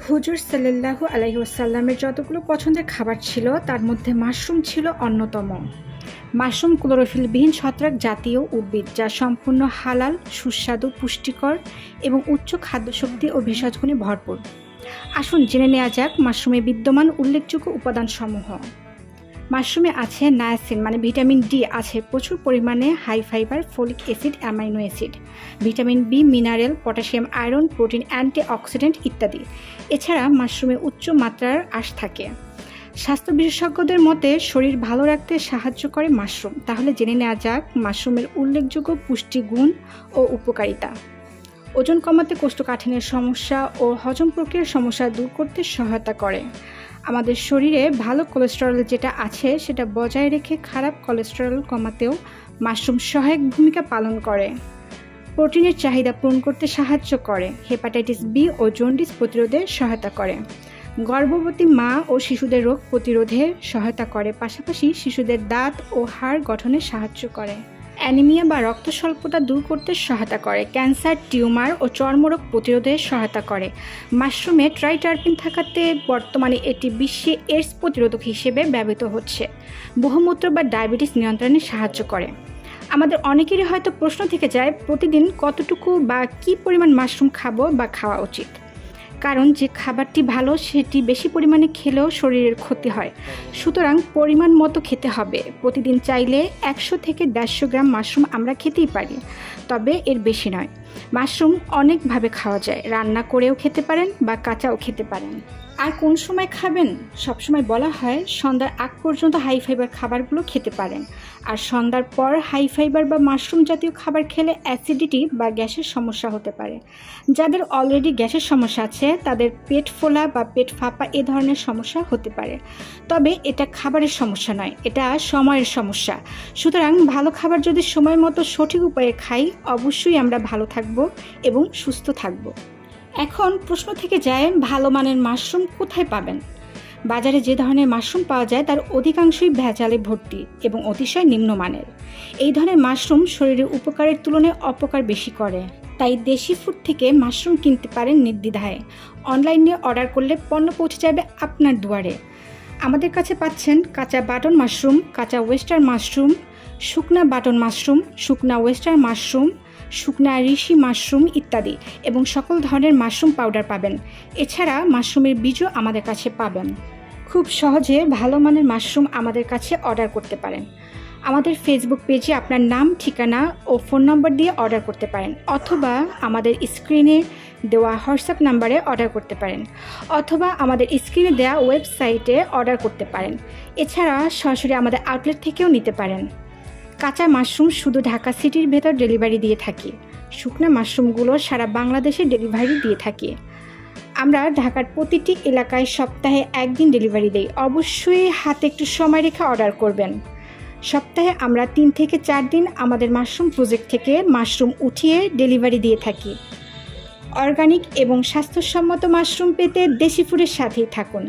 হুজুর সাল্লাল্লাহু আলাইহি ওয়াসাল্লামের যতগুলো পছন্দের খাবার ছিল তার মধ্যে মাশরুম ছিল অন্যতম। মাশরুম ক্লোরোফিলবিহীন ছত্রাক জাতীয় উদ্ভিদ যা সম্পূর্ণ হালাল, সুস্বাদু, পুষ্টিকর এবং উচ্চ খাদ্যশক্তি ও ভেষজগুণে ভরপুর। আসুন জেনে নেওয়া যাক মাশরুমে বিদ্যমান উল্লেখযোগ্য উপাদানসমূহ। মাশরুমে আছে নায়াসিন মানে ভিটামিন ডি, আছে প্রচুর পরিমাণে high fibre, folic acid, amino acid, vitamin B, mineral, potassium, iron, protein, antioxidant ইত্যাদি। এছাড়া মাশরুমে উচ্চ মাত্রার আঁশ থাকে। স্বাস্থ্য বিশেষজ্ঞদের মতে শরীর ভালো রাখতে সাহায্য করে মাশরুম। তাহলে জেনে নেওয়া যাক মাশরুমের উল্লেখযোগ্য পুষ্টিগুণ ও উপকারিতা। ওজন কমাতে, কোষ্ঠকাঠিন্যের সমস্যা ও হজম প্রক্রিয়ার সমস্যা দূর করতে সহায়তা করে। আমাদের শরীরে ভালো কোলেস্টেরল যেটা আছে সেটা বজায় রেখে খারাপ কোলেস্টেরল কমাতেও মাশরুম সহায়ক ভূমিকা পালন করে। প্রোটিনের চাহিদা পূরণ করতে সাহায্য করে। হেপাটাইটিস বি ও জন্ডিস প্রতিরোধে সহায়তা করে। গর্ভবতী মা ও শিশুদের রোগ প্রতিরোধে সহায়তা করে। পাশাপাশি শিশুদের দাঁত ও হাড় গঠনে সাহায্য করে। অ্যানিমিয়া বা রক্ত স্বল্পতা দূর করতে সহায়তা করে। ক্যান্সার, টিউমার ও চর্মরোগ প্রতিরোধে সহায়তা করে। মাশরুমে ট্রাইটারপিন থাকাতে বর্তমানে এটি বিশ্বে এইডস প্রতিরোধক হিসেবে ব্যবহৃত হচ্ছে। বহুমূত্র বা ডায়াবেটিস নিয়ন্ত্রণে সাহায্য করে। আমাদের অনেকেরই হয়তো প্রশ্ন থেকে যায় প্রতিদিন কতটুকু বা কী পরিমাণ মাশরুম খাবো বা খাওয়া উচিত। কারণ যে খাবারটি ভালো সেটি বেশি পরিমাণে খেলেও শরীরের ক্ষতি হয়। সুতরাং পরিমাণ মতো খেতে হবে। প্রতিদিন চাইলে 100 থেকে 150 গ্রাম মাশরুম আমরা খেতেই পারি, তবে এর বেশি নয়। মাশরুম অনেকভাবে খাওয়া যায়। রান্না করেও খেতে পারেন বা কাঁচাও খেতে পারেন। আর কোন সময় খাবেন? সবসময় বলা হয় সন্ধ্যার আগ পর্যন্ত হাই ফাইবার খাবারগুলো খেতে পারেন। আর সন্ধ্যার পর হাই ফাইবার বা মাশরুম জাতীয় খাবার খেলে অ্যাসিডিটি বা গ্যাসের সমস্যা হতে পারে। যাদের অলরেডি গ্যাসের সমস্যা আছে তাদের পেট ফোলা বা পেট ফাঁপা এ ধরনের সমস্যা হতে পারে। তবে এটা খাবারের সমস্যা নয়, এটা সময়ের সমস্যা। সুতরাং ভালো খাবার যদি সময় মতো সঠিক উপায়ে খাই অবশ্যই আমরা ভালো থাকব এবং সুস্থ থাকব। এখন প্রশ্ন থেকে যায় ভালো মানের মাশরুম কোথায় পাবেন? বাজারে যে ধরনের মাশরুম পাওয়া যায় তার অধিকাংশই ভেজালে ভর্তি এবং অতিশয় নিম্নমানের। এই ধরনের মাশরুম শরীরের উপকারের তুলনায় অপকার বেশি করে। তাই দেশি ফুড থেকে মাশরুম কিনতে পারেন নির্দ্বিধায়। অনলাইনে অর্ডার করলে পণ্য পৌঁছে যাবে আপনার দুয়ারে। আমাদের কাছে পাচ্ছেন কাঁচা বাটন মাশরুম, কাঁচা ওয়েস্টার মাশরুম, শুকনা বাটন মাশরুম, শুকনা ওয়েস্টার মাশরুম, শুকনা ঋষি মাশরুম ইত্যাদি, এবং সকল ধরনের মাশরুম পাউডার পাবেন। এছাড়া মাশরুমের বীজও আমাদের কাছে পাবেন। খুব সহজে ভালো মানের মাশরুম আমাদের কাছে অর্ডার করতে পারেন। আমাদের ফেসবুক পেজে আপনার নাম, ঠিকানা ও ফোন নম্বর দিয়ে অর্ডার করতে পারেন, অথবা আমাদের স্ক্রিনে দেওয়া হোয়াটসঅ্যাপ নাম্বারে অর্ডার করতে পারেন, অথবা আমাদের স্ক্রিনে দেওয়া ওয়েবসাইটে অর্ডার করতে পারেন। এছাড়া সরাসরি আমাদের আউটলেট থেকেও নিতে পারেন। কাঁচা মাশরুম শুধু ঢাকা সিটির ভেতর ডেলিভারি দিয়ে থাকি। শুকনা মাশরুমগুলো সারা বাংলাদেশে ডেলিভারি দিয়ে থাকি। আমরা ঢাকার প্রতিটি এলাকায় সপ্তাহে 1 দিন ডেলিভারি দেই। অবশ্যই হাতে একটু সময় রেখে অর্ডার করবেন। সপ্তাহে আমরা 3 থেকে 4 দিন আমাদের মাশরুম প্রজেক্ট থেকে মাশরুম উঠিয়ে ডেলিভারি দিয়ে থাকি। অর্গানিক এবং স্বাস্থ্যসম্মত মাশরুম পেতে দেশি ফুডের সাথেই থাকুন।